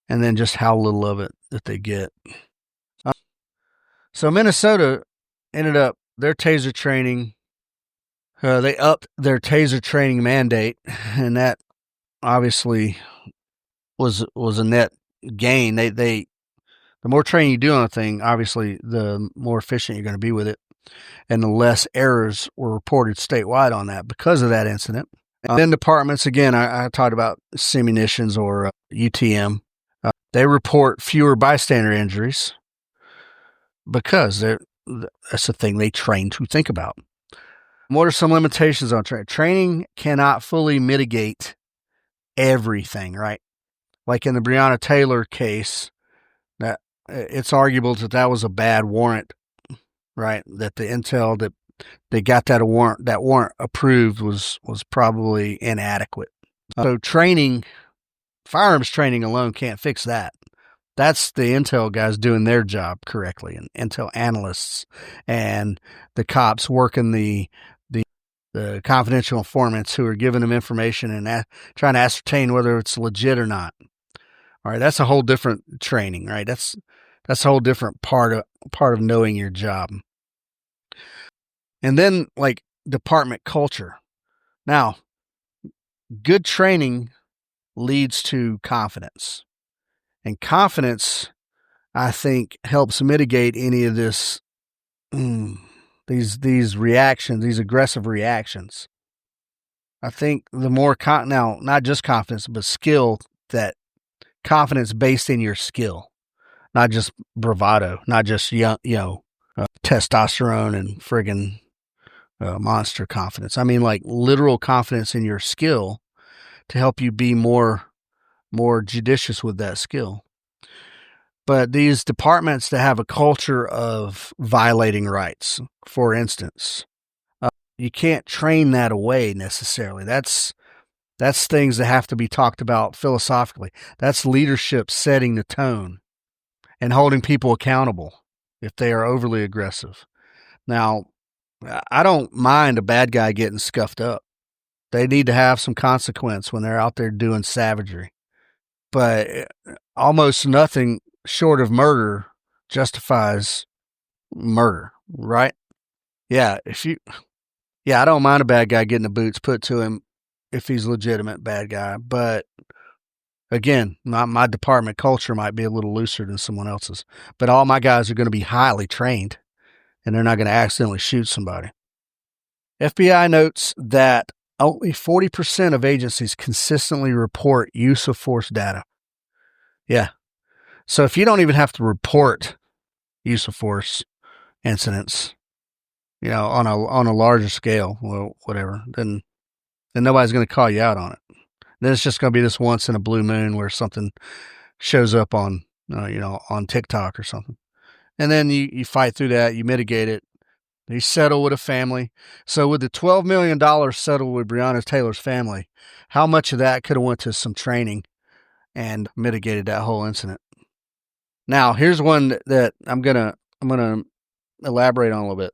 and then just how little of it that they get. So Minnesota ended up, their taser training, they upped their taser training mandate, and that obviously was a net gain. The more training you do on a thing, obviously, the more efficient you're going to be with it, and the less errors were reported statewide on that because of that incident. And then departments, again, I talked about simunitions or UTM. They report fewer bystander injuries because that's the thing they train to think about. What are some limitations on training? Training cannot fully mitigate everything, right? Like in the Breonna Taylor case, that it's arguable that was a bad warrant, right? That the intel that they got that warrant approved was probably inadequate. So firearms training alone can't fix that. That's the intel guys doing their job correctly, and intel analysts and the cops working the confidential informants who are giving them information and trying to ascertain whether it's legit or not. All right, that's a whole different training, right? That's a whole different part of knowing your job. And then, like, department culture. Now, good training leads to confidence. And confidence, I think, helps mitigate any of this, these reactions, these aggressive reactions. I think the more, now, not just confidence, but skill, that confidence based in your skill, not just bravado, not just, testosterone and friggin' monster confidence. I mean, like, literal confidence in your skill to help you be more judicious with that skill. But these departments that have a culture of violating rights, for instance, you can't train that away necessarily. That's things that have to be talked about philosophically. That's leadership setting the tone and holding people accountable if they are overly aggressive. Now, I don't mind a bad guy getting scuffed up. They need to have some consequence when they're out there doing savagery. But almost nothing short of murder justifies murder, right? Yeah, I don't mind a bad guy getting the boots put to him if he's a legitimate bad guy, but again, my department culture might be a little looser than someone else's, but all my guys are going to be highly trained, and they're not going to accidentally shoot somebody. FBI notes that only 40% of agencies consistently report use of force data. Yeah. So if you don't even have to report use of force incidents, on a larger scale, well, whatever, then nobody's going to call you out on it. Then it's just going to be this once in a blue moon where something shows up on TikTok or something. And then you fight through that, you mitigate it, you settle with a family. So with the $12 million settled with Breonna Taylor's family, how much of that could have went to some training and mitigated that whole incident? Now, here's one that I'm gonna elaborate on a little bit.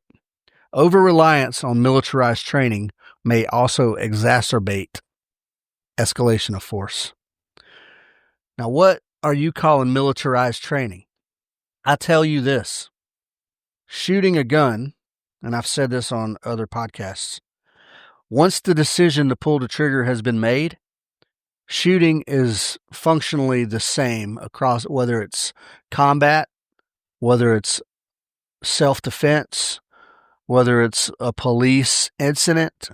Over-reliance on militarized training may also exacerbate escalation of force. Now, what are you calling militarized training? I tell you this. Shooting a gun, and I've said this on other podcasts, once the decision to pull the trigger has been made, shooting is functionally the same across, whether it's combat, whether it's self-defense, whether it's a police incident,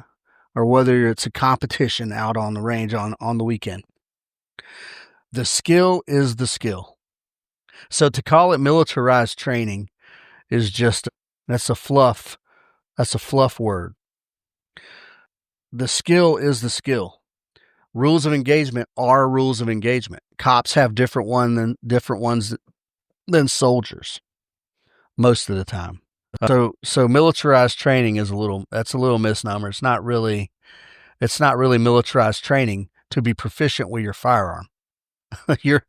or whether it's a competition out on the range on the weekend. The skill is the skill. So to call it militarized training is that's a fluff word. The skill is the skill. Rules of engagement are rules of engagement. Cops have different ones than soldiers most of the time. So militarized training is a little misnomer. It's not really militarized training to be proficient with your firearm. Your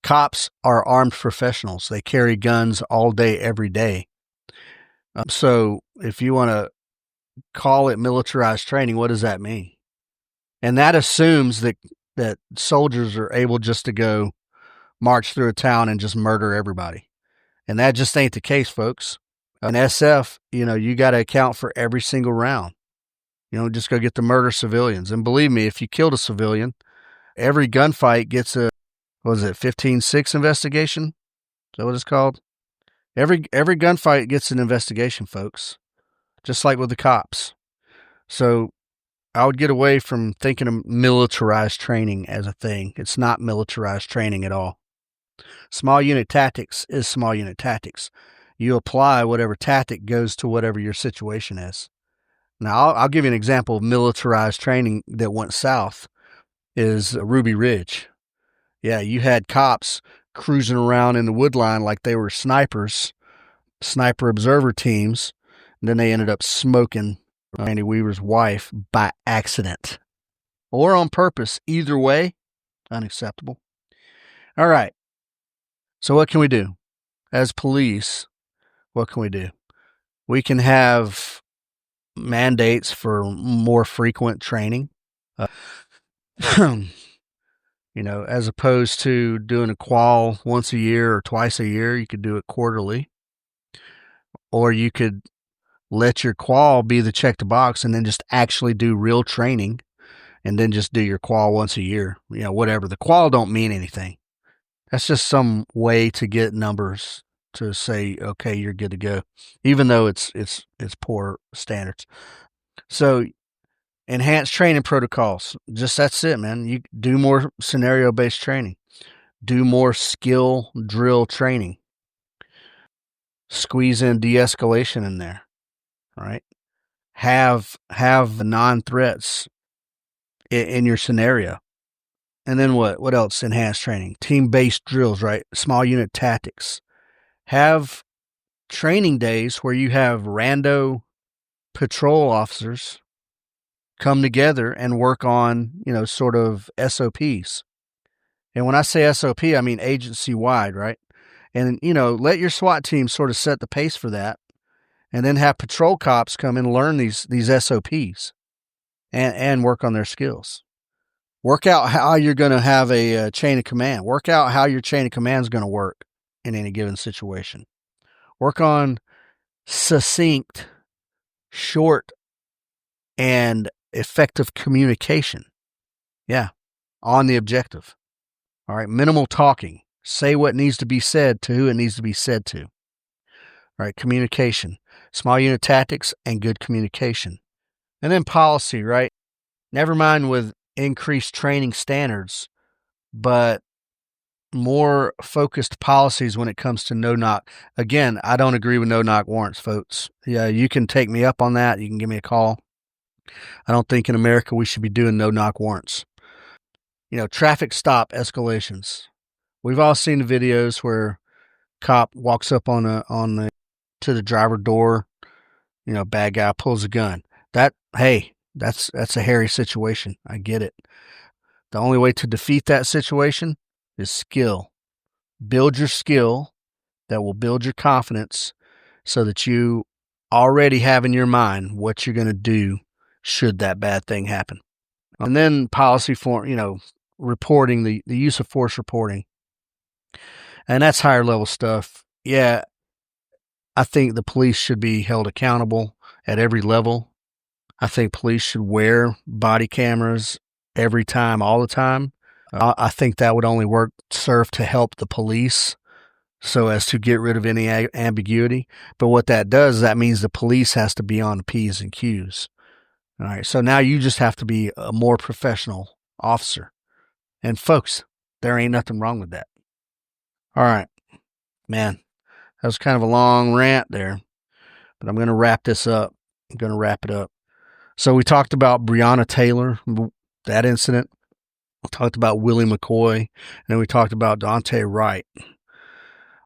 cops are armed professionals. They carry guns all day, every day. So if you want to call it militarized training, what does that mean? And that assumes that soldiers are able just to go march through a town and just murder everybody. And that just ain't the case, folks. In SF, you got to account for every single round. You don't just go get to murder civilians. And believe me, if you killed a civilian, every gunfight gets a 15-6 investigation? Is that what it's called? Every gunfight gets an investigation, folks. Just like with the cops. So I would get away from thinking of militarized training as a thing. It's not militarized training at all. Small unit tactics is small unit tactics. You apply whatever tactic goes to whatever your situation is. Now, I'll give you an example of militarized training that went south is Ruby Ridge. Yeah, you had cops cruising around in the woodline like they were snipers, sniper observer teams, and then they ended up smoking Randy Weaver's wife by accident or on purpose. Either way, unacceptable. All right. So what can we do? As police, what can we do? We can have mandates for more frequent training. As opposed to doing a qual once a year or twice a year, you could do it quarterly. Or you could let your qual be the check the box and then just actually do real training and then just do your qual once a year. Whatever. The qual don't mean anything. That's just some way to get numbers to say, okay, you're good to go, even though it's poor standards. So enhanced training protocols. Just that's it, man. You do more scenario-based training. Do more skill drill training. Squeeze in de-escalation in there. All right. Have non-threats in your scenario. And then what else? Enhanced training. Team-based drills, right? Small unit tactics. Have training days where you have rando patrol officers come together and work on, sort of SOPs. And when I say SOP, I mean agency-wide, right? And, let your SWAT team sort of set the pace for that. And then have patrol cops come and learn these SOPs and work on their skills. Work out how you're going to have a chain of command. Work out how your chain of command is going to work in any given situation. Work on succinct, short, and effective communication. Yeah, on the objective. All right, minimal talking. Say what needs to be said to who it needs to be said to. All right, communication. Small unit tactics and good communication. And then policy, right? Never mind with increased training standards, but more focused policies when it comes to no-knock. Again, I don't agree with no-knock warrants, folks. Yeah, you can take me up on that. You can give me a call. I don't think in America we should be doing no-knock warrants. Traffic stop escalations. We've all seen the videos where cop walks up to the driver door. Bad guy pulls a gun. That's a hairy situation. I get it. The only way to defeat that situation is skill. Build your skill that will build your confidence so that you already have in your mind what you're going to do should that bad thing happen. And then policy for, reporting, the use of force reporting. And that's higher level stuff. Yeah, I think the police should be held accountable at every level. I think police should wear body cameras every time, all the time. I think that would only serve to help the police so as to get rid of any ambiguity. But what that does, that means the police has to be on the P's and Q's. All right, so now you just have to be a more professional officer. And folks, there ain't nothing wrong with that. All right, man, that was kind of a long rant there, but I'm going to wrap this up. I'm going to wrap it up. So we talked about Breonna Taylor, that incident. We talked about Willie McCoy, and then we talked about Daunte Wright.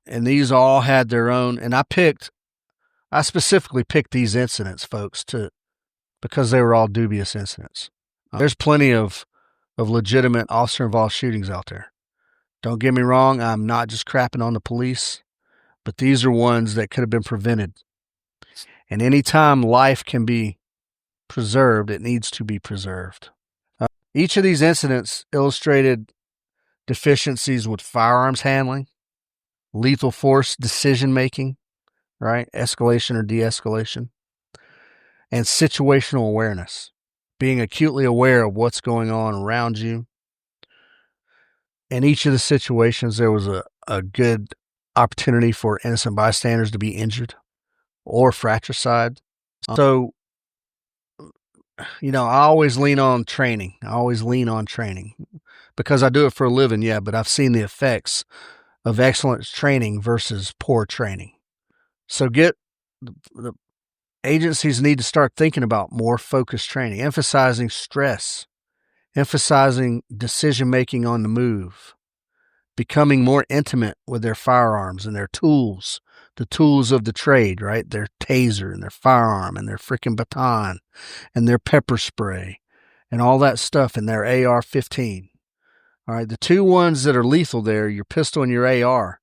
And these all had their own, and I specifically picked these incidents, folks, because they were all dubious incidents. There's plenty of legitimate officer-involved shootings out there. Don't get me wrong, I'm not just crapping on the police, but these are ones that could have been prevented. And anytime life can be preserved, it needs to be preserved. Each of these incidents illustrated deficiencies with firearms handling, lethal force decision-making, right? Escalation or de-escalation, and situational awareness, being acutely aware of what's going on around you. In each of the situations, there was a good opportunity for innocent bystanders to be injured or fratricide. So, I always lean on training. Because I do it for a living, yeah, but I've seen the effects of excellent training versus poor training. So the agencies need to start thinking about more focused training, emphasizing stress, emphasizing decision-making on the move, becoming more intimate with their firearms and their tools, the tools of the trade, right? Their taser and their firearm and their freaking baton and their pepper spray and all that stuff and their AR-15. All right, the two ones that are lethal there, your pistol and your AR,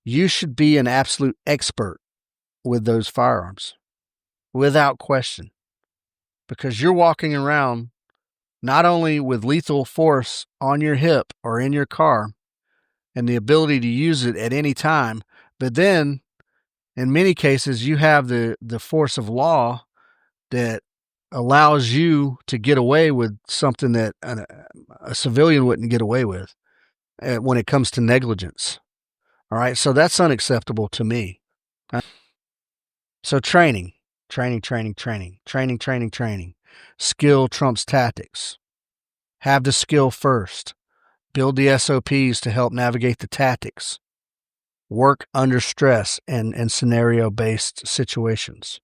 you should be an absolute expert with those firearms, without question, because you're walking around not only with lethal force on your hip or in your car and the ability to use it at any time, but then in many cases you have the force of law that allows you to get away with something that a civilian wouldn't get away with when it comes to negligence. All right, so that's unacceptable to me. So training. Skill trumps tactics. Have the skill first. Build the SOPs to help navigate the tactics. Work under stress and scenario-based situations.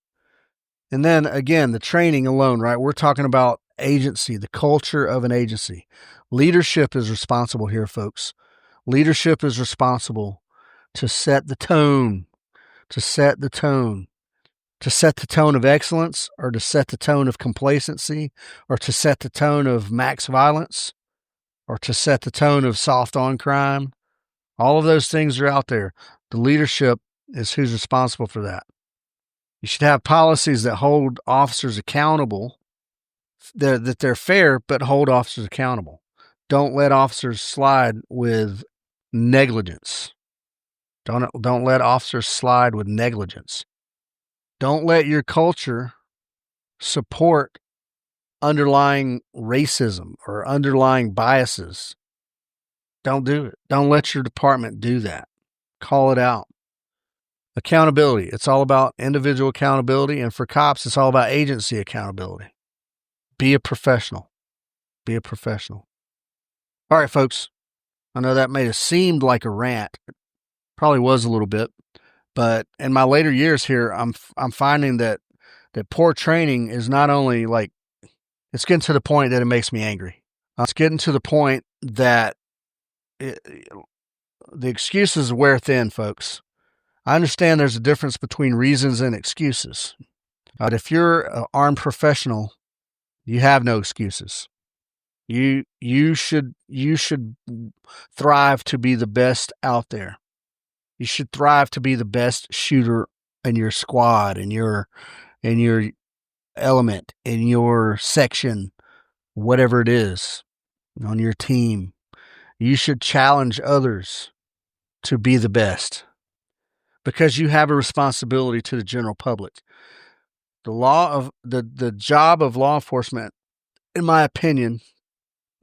And then, again, the training alone, right? We're talking about agency, the culture of an agency. Leadership is responsible here, folks. Leadership is responsible to set the tone, to set the tone of excellence, or to set the tone of complacency, or to set the tone of max violence, or to set the tone of soft on crime. All of those things are out there. The leadership is who's responsible for that. You should have policies that hold officers accountable, that they're fair, but hold officers accountable. don't let officers slide with negligence. Don't let officers slide with negligence. Don't let your culture support underlying racism or underlying biases. Don't do it. Don't let your department do that. Call it out. Accountability. It's all about individual accountability. And for cops, it's all about agency accountability. Be a professional. Be a professional. All right, folks. I know that may have seemed like a rant. It probably was a little bit. But in my later years here, I'm finding that poor training is not only like, it's getting to the point that it makes me angry. It's getting to the point that the excuses wear thin, folks. I understand there's a difference between reasons and excuses. But if you're an armed professional, you have no excuses. You should thrive to be the best out there. You should thrive to be the best shooter in your squad, in your element, in your section, whatever it is, on your team. You should challenge others to be the best because you have a responsibility to the general public. The job of law enforcement, in my opinion,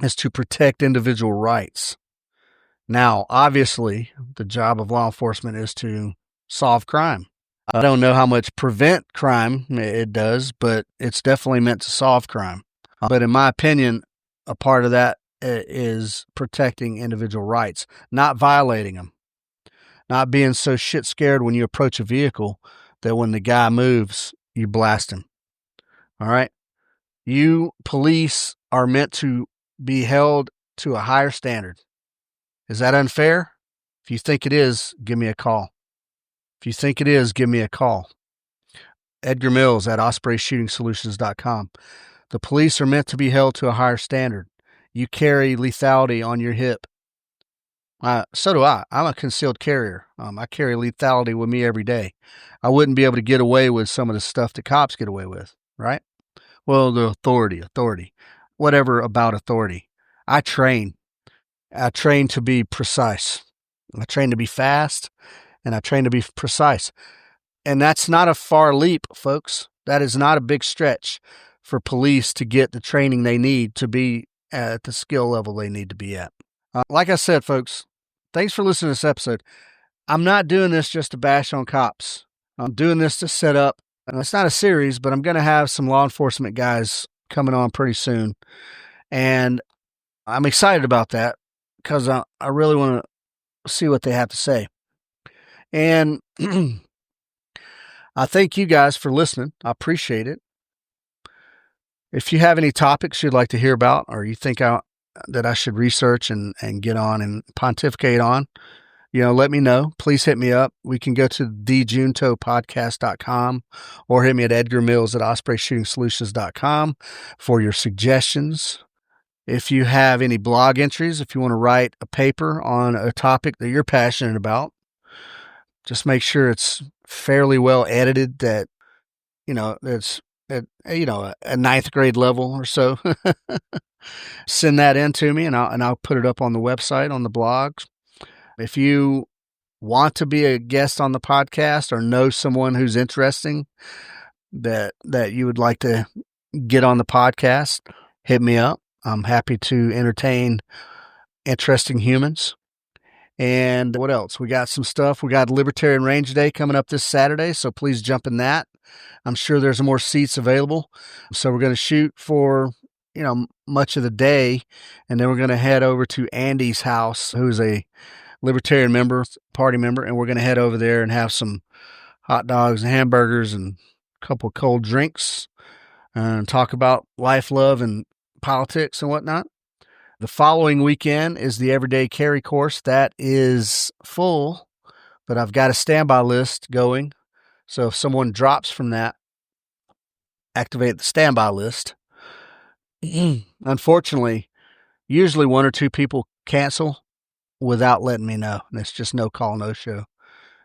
is to protect individual rights. Now, obviously, the job of law enforcement is to solve crime. I don't know how much prevent crime it does, but it's definitely meant to solve crime. But in my opinion, a part of that is protecting individual rights, not violating them, not being so shit scared when you approach a vehicle that when the guy moves, you blast him. All right? You police are meant to be held to a higher standard. Is that unfair? If you think it is, give me a call. If you think it is, give me a call. Edgar Mills at OspreyShootingSolutions.com. The police are meant to be held to a higher standard. You carry lethality on your hip. So do I. I'm a concealed carrier. I carry lethality with me every day. I wouldn't be able to get away with some of the stuff that cops get away with, right? Well, the authority, whatever about authority. I train to be precise. I train to be fast, and I train to be precise. And that's not a far leap, folks. That is not a big stretch for police to get the training they need to be at the skill level they need to be at. Like I said, folks, thanks for listening to this episode. I'm not doing this just to bash on cops. I'm doing this to set up, and it's not a series, but I'm going to have some law enforcement guys coming on pretty soon. And I'm excited about that because I really want to see what they have to say. And I thank you guys for listening. I appreciate it. If you have any topics you'd like to hear about, or you think that I should research and get on and pontificate on, let me know. Please hit me up. We can go to thejuntopodcast.com or hit me at Edgar Mills at OspreyShootingSolutions.com for your suggestions. If you have any blog entries, if you want to write a paper on a topic that you're passionate about, just make sure it's fairly well edited, that, it's at, a ninth grade level or so. Send that in to me and I'll put it up on the website, on the blogs. If you want to be a guest on the podcast or know someone who's interesting that you would like to get on the podcast, hit me up. I'm happy to entertain interesting humans. And what else? We got some stuff. We got Libertarian Range Day coming up this Saturday, so please jump in that. I'm sure there's more seats available. So we're going to shoot for, much of the day, and then we're going to head over to Andy's house, who's a Libertarian party member, and we're going to head over there and have some hot dogs and hamburgers and a couple of cold drinks and talk about life, love, and politics and whatnot. The following weekend is the Everyday Carry course. That is full, but I've got a standby list going. So if someone drops from that, activate the standby list. Unfortunately, usually one or two people cancel without letting me know. And it's just no call, no show.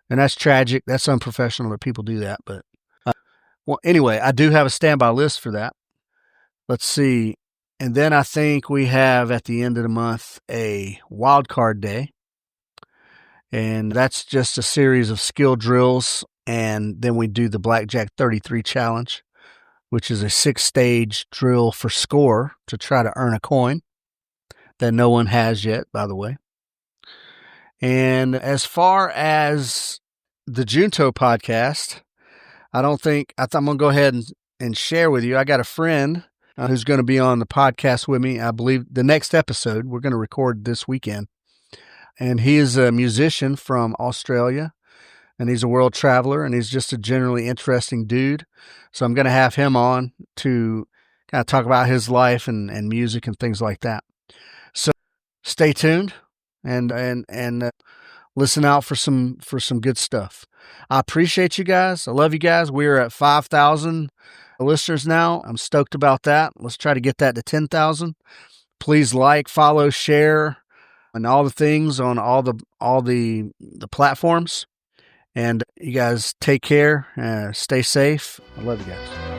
And that's tragic. That's unprofessional that people do that. But anyway, I do have a standby list for that. Let's see. And then I think we have at the end of the month a wild card day. And that's just a series of skill drills. And then we do the Blackjack 33 challenge, which is a 6-stage drill for score to try to earn a coin that no one has yet, by the way. And as far as the Junto podcast, I'm going to go ahead and share with you. I got a friend who's going to be on the podcast with me. I believe the next episode we're going to record this weekend. And he is a musician from Australia, and he's a world traveler, and he's just a generally interesting dude. So I'm going to have him on to kind of talk about his life and music and things like that. So stay tuned and listen out for some good stuff. I appreciate you guys. I love you guys. We're at 5,000 listeners now. I'm stoked about that. Let's try to get that to 10,000. Please like, follow, share, and all the things on all the platforms. And you guys take care. Stay safe. I love you guys.